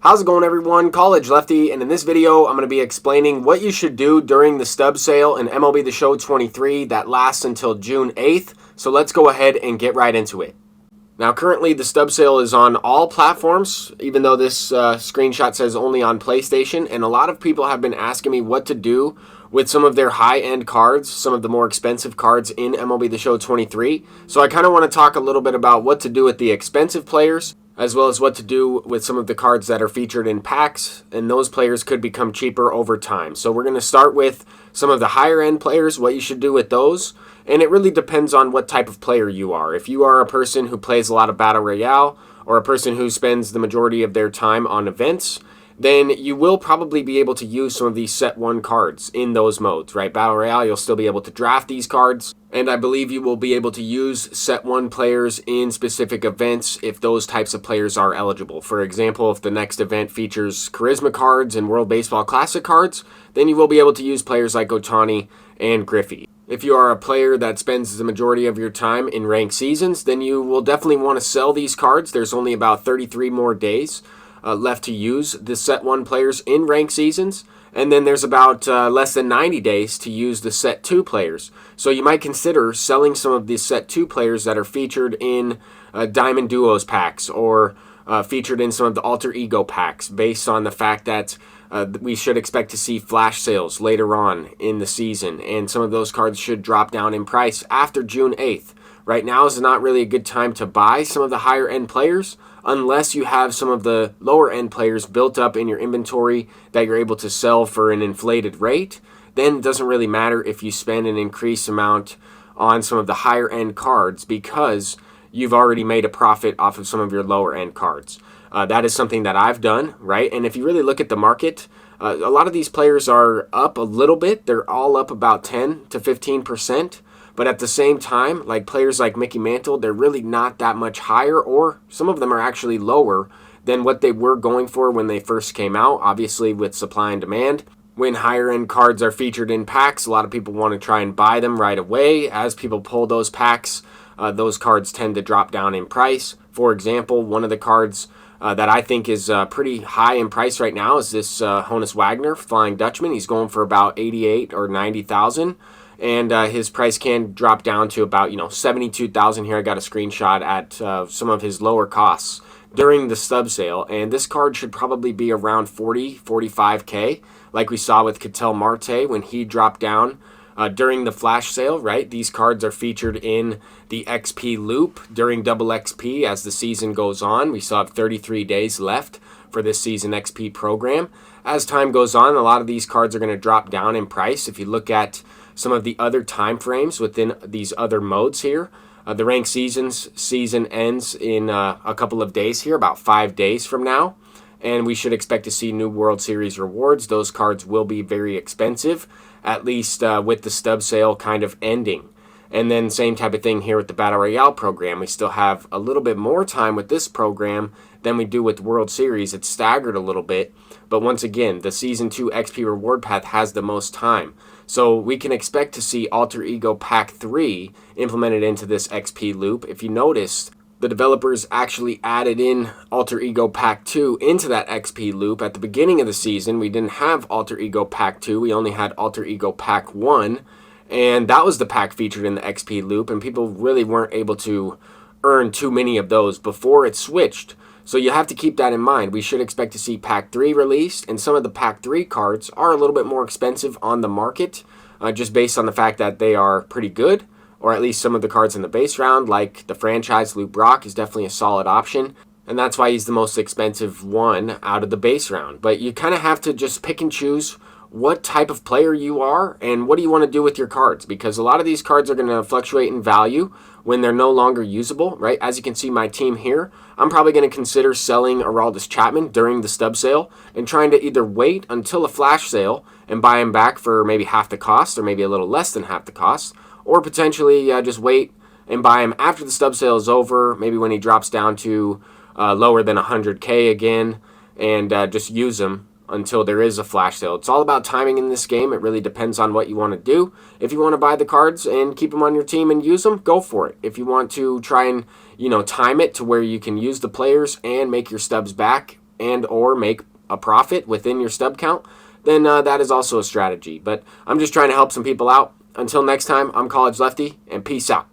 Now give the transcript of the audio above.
How's it going, everyone? College Lefty, and in this video I'm going to be explaining what you should do during the stub sale in MLB The Show 23 that lasts until June 8th. So let's go ahead and get right into it. Now currently the stub sale is on all platforms, even though this screenshot says only on PlayStation, and a lot of people have been asking me what to do with some of their high-end cards, some of the more expensive cards in MLB The Show 23. So I kind of want to talk a little bit about what to do with the expensive players, as well as what to do with some of the cards that are featured in packs, and those players could become cheaper over time. So we're going to start with some of the higher end players, what you should do with those, and it really depends on what type of player you are. If you are a person who plays a lot of Battle Royale, or a person who spends the majority of their time on events, then you will probably be able to use some of these set 1 cards in those modes, right? Battle Royale, you'll still be able to draft these cards, and I believe you will be able to use set 1 players in specific events if those types of players are eligible. For example, if the next event features Charisma cards and World Baseball Classic cards, then you will be able to use players like Ohtani and Griffey. If you are a player that spends the majority of your time in ranked seasons, then you will definitely want to sell these cards. There's only about 33 more days left to use the set 1 players in ranked seasons, and then there's about less than 90 days to use the set 2 players. So you might consider selling some of these set 2 players that are featured in Diamond Duos packs, or featured in some of the Alter Ego packs, based on the fact that we should expect to see flash sales later on in the season, and some of those cards should drop down in price after June 8th. Right now is not really a good time to buy some of the higher end players unless you have some of the lower end players built up in your inventory that you're able to sell for an inflated rate. Then it doesn't really matter if you spend an increased amount on some of the higher end cards, because you've already made a profit off of some of your lower end cards. That is something that I've done, right? And if you really look at the market, a lot of these players are up a little bit. They're all up about 10 to 15%. But at the same time, like players like Mickey Mantle, they're really not that much higher, or some of them are actually lower than what they were going for when they first came out. Obviously, with supply and demand, when higher end cards are featured in packs, a lot of people want to try and buy them right away. As people pull those packs, those cards tend to drop down in price. For example, one of the cards that I think is pretty high in price right now is this Honus Wagner Flying Dutchman. He's going for about 88 or 90,000. And his price can drop down to about, 72,000 here. I got a screenshot at some of his lower costs during the stub sale, and this card should probably be around 45K, like we saw with Ketel Marte when he dropped down during the flash sale, right? These cards are featured in the XP loop during double XP as the season goes on. We still have 33 days left for this season XP program. As time goes on, a lot of these cards are going to drop down in price. If you look at some of the other time frames within these other modes here, the ranked season ends in a couple of days here, about 5 days from now, and we should expect to see new World Series rewards. Those cards will be very expensive, at least with the stub sale kind of ending. And then same type of thing here with the Battle Royale program. We still have a little bit more time with this program than we do with World Series. It's staggered a little bit, but once again, the Season 2 XP reward path has the most time. So we can expect to see Alter Ego Pack 3 implemented into this XP loop. If you noticed, the developers actually added in Alter Ego Pack 2 into that XP loop. At the beginning of the season, we didn't have Alter Ego Pack 2. We only had Alter Ego Pack 1. And that was the pack featured in the XP loop, and people really weren't able to earn too many of those before it switched. So you have to keep that in mind. We should expect to see Pack 3 released, and some of the Pack 3 cards are a little bit more expensive on the market, just based on the fact that they are pretty good, or at least some of the cards in the base round, like the franchise Lou Brock, is definitely a solid option, and that's why he's the most expensive one out of the base round. But you kind of have to just pick and choose what type of player you are and what do you want to do with your cards, because a lot of these cards are going to fluctuate in value when they're no longer usable, right? As you can see, my team here, I'm probably going to consider selling Aroldis Chapman during the stub sale and trying to either wait until a flash sale and buy him back for maybe half the cost, or maybe a little less than half the cost, or potentially just wait and buy him after the stub sale is over, maybe when he drops down to lower than 100K again, and just use him until there is a flash sale. It's all about timing in this game. It really depends on what you want to do. If you want to buy the cards and keep them on your team and use them, go for it. If you want to try and, time it to where you can use the players and make your stubs back and or make a profit within your stub count, then that is also a strategy. But I'm just trying to help some people out. Until next time, I'm College Lefty, and peace out.